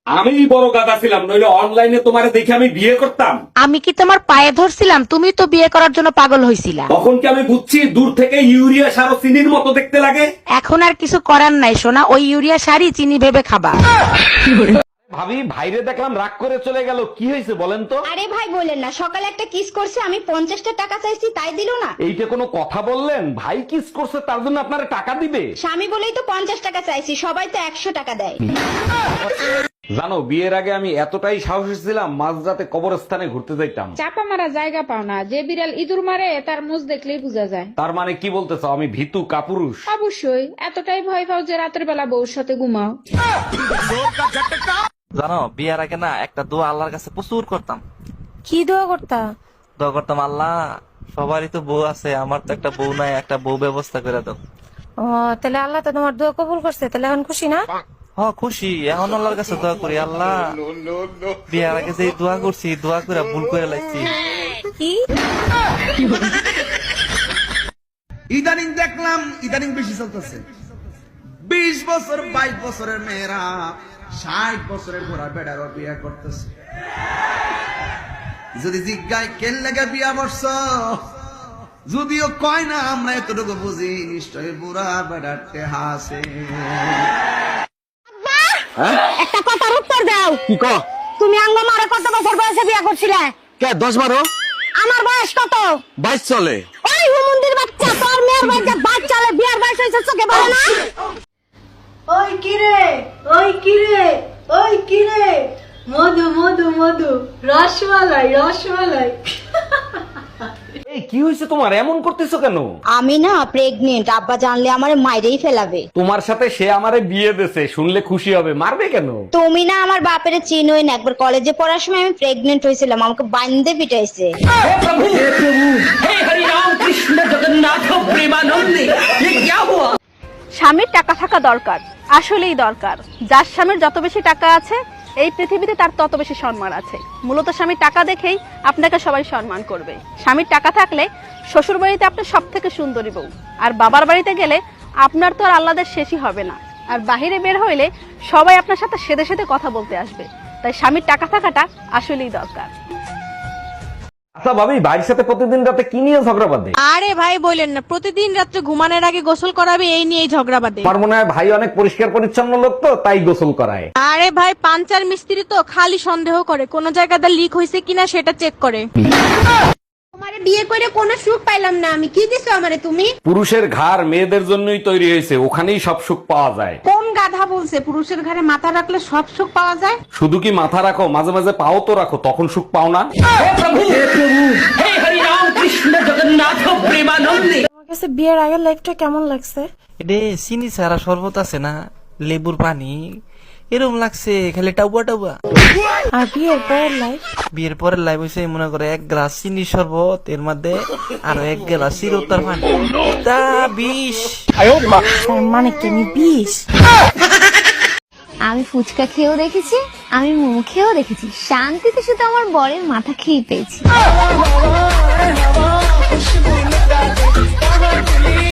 আমি বড় গাদা ছিলাম, নইলে অনলাইনে তোমারে দেখে আমি বিয়ে করতাম। আমি কি তোমার পায়ে ধরছিলাম? তুমি তো বিয়ে করার জন্য পাগল হইছিলা। তখন কি আমি বুঝছি দূর থেকে ইউরিয়া সার ও চিনির মতো দেখতে লাগে? এখন আর কিছু করার নাই সোনা, ওই ইউরিয়া সারই চিনি ভেবে খাবা। ভাবি, ভাইরে দেখলাম রাগ করে চলে গেল, কি হয়েছে বলেন তো? আরে ভাই বলেন না, সকালে একটা কিস করছে, আমি 50টা টাকা চাইছি তাই দিলো না। এইটা কোনো কথা বললেন? ভাই কিস করছে তার জন্য আপনারা টাকা দিবে? স্বামী বলেই তো 50 টাকা চাইছি, সবাই তো 100 টাকা দেয়। জানো, বিয়ের আগে আমি এতটাই সাহসী ছিলাম, মাঝরাতে কবরস্থানে ঘুরতে যাইতাম। চাপা মারা জায়গা পাও না, যে বিড়াল ইঁদুর মারে তার মুখ দেখলেই বোঝা যায়। তার মানে কি বলতে চাও, আমি ভীতু কাপুরুষ? অবশ্যই, এতটাই ভয় পাও যে রাতের বেলা বউর সাথে ঘুমাও। জানো, বিয়ার আগে না একটা দোয়া আল্লাহর কাছে প্রচুর করতাম। কি দোয়া করতা? দোয়া করতাম, আল্লাহ সবারই তো বউ আছে, আমার তো একটা বউ নাই, একটা বউ ব্যবস্থা করে দাও। ও, তাহলে আল্লাহ তো তোমার দোয়া কবুল করছে, তাহলে এখন খুশি না? খুশি। এখন আল্লাহর কাছে দোয়া করি, আল্লাহ বিয়ার আগে যে দোয়া করছি, দোয়া করে ভুল করে লাগছি। কি? ইদানিং দেখলাম বেশি চলতেছে। 20 বছর 22 বছরের মেয়েরা 60 বছরের ঘোড়া বেড়ারও বিয়ে করতেছে। যদি জিজ্ঞায় কেন লেগে বিয়া বর্ষ, যদিও কয় না, আমরা এতটুকু বুঝি, নিশ্চয়ই বুড়া বেড়াতে হাসে। একটা কথার উত্তর দাও। কি ক? তুমি আঙ্গ মারে কত বছর বয়সে বিয়ে করছিলে? কে 10-12? আমার বয়স কত? 22 চলে। ওই হুমুন্দির বাচ্চা, তোর মেয়ের বয়সে বাচ্চালে বিয়ার বয়স হয়েছে, চোখে বলে না? ওই কিরে, ওই কিরে, ওই কিরে, মধু মধু মধু, রসমালাই রসমালাই। এই কি হয়েছে তোমার, এমন করতেছো কেন? আমি না প্রেগনেন্ট, আব্বা জানলে আমারে মাইরেই ফেলাবে। তোমার সাথে সে আমারে বিয়ে দিছে, শুনলে খুশি হবে, মারবে কেন? তুমি না আমার বাপের চিনোই না, একবার কলেজে পড়ার সময় আমি প্রেগনেন্ট হয়েছিলাম, আমাকে বান্ধে পিটাইছে। স্বামীর টাকা থাকা দরকার, আসলেই দরকার। যার স্বামীর যত বেশি টাকা আছে এই পৃথিবীতে তার তত বেশি সম্মান আছে। মূলত স্বামীর টাকা দেখেই আপনাকে সবাই সম্মান করবে। স্বামীর টাকা থাকলে শ্বশুর বাড়িতে আপনার সব থেকে সুন্দরী বউ, আর বাবার বাড়িতে গেলে আপনার তো আর আল্লাদের শেষই হবে না। আর বাহিরে বের হইলে সবাই আপনার সাথে সেদে সেদে কথা বলতে আসবে। তাই স্বামীর টাকা থাকাটা আসলেই দরকার। আচ্ছা ভাবি, ভাইয়ের সাথে প্রতিদিন রাতে কি নিয়ে ঝগড়া বাঁধে? আরে ভাই বলেন না, প্রতিদিন রাত্রে ঘুমানোর আগে গোসল করাবে, এই নিয়েই ঝগড়া বাঁধে। আমার মনে হয় ভাই অনেক পরিষ্কার পরিচ্ছন্ন লোক, তো তাই গোসল করায়। আরে ভাই, পাঞ্চার মিস্ত্রি তো খালি সন্দেহ করে, কোন জায়গাতে লিক হয়েছে কিনা সেটা চেক করে। তোমারে বিয়ে করে কোনো সুখ পাইলাম না আমি, কি দিছো আমারে তুমি? পুরুষের ঘাড় মেয়েদের জন্যই তৈরি হয়েছে, ওখানেই সব সুখ পাওয়া যায়। কোন গাধা বলছে পুরুষের ঘরে মাথা রাখলে সব সুখ পাওয়া যায়? শুধু কি মাথা রাখো, মাঝে মাঝে পাও তো রাখো, তখন সুখ পাও না? আমার কাছে বিয়ের আগের লাইফটা কেমন লাগছে? এটা চিনি ছাড়া শরবত আছে না, লেবুর পানি, এরকম লাগছে, খালি টাউবা টাউবা। আর বিয়ের পরের লাইফ? বিয়ের পরের লাইফ হয়েছে মনে করে 1 গ্লাস চিনি শরবত, এর মধ্যে আরো 1 গ্লাস চিরতার পানি, তা 20। মানে কি আমি 20? আমি ফুচকা খেয়েও দেখেছি, আমি মোমো খেয়েও দেখেছি, শান্তিতে শুধু আমার বরের মাথা খেয়ে পেয়েছি।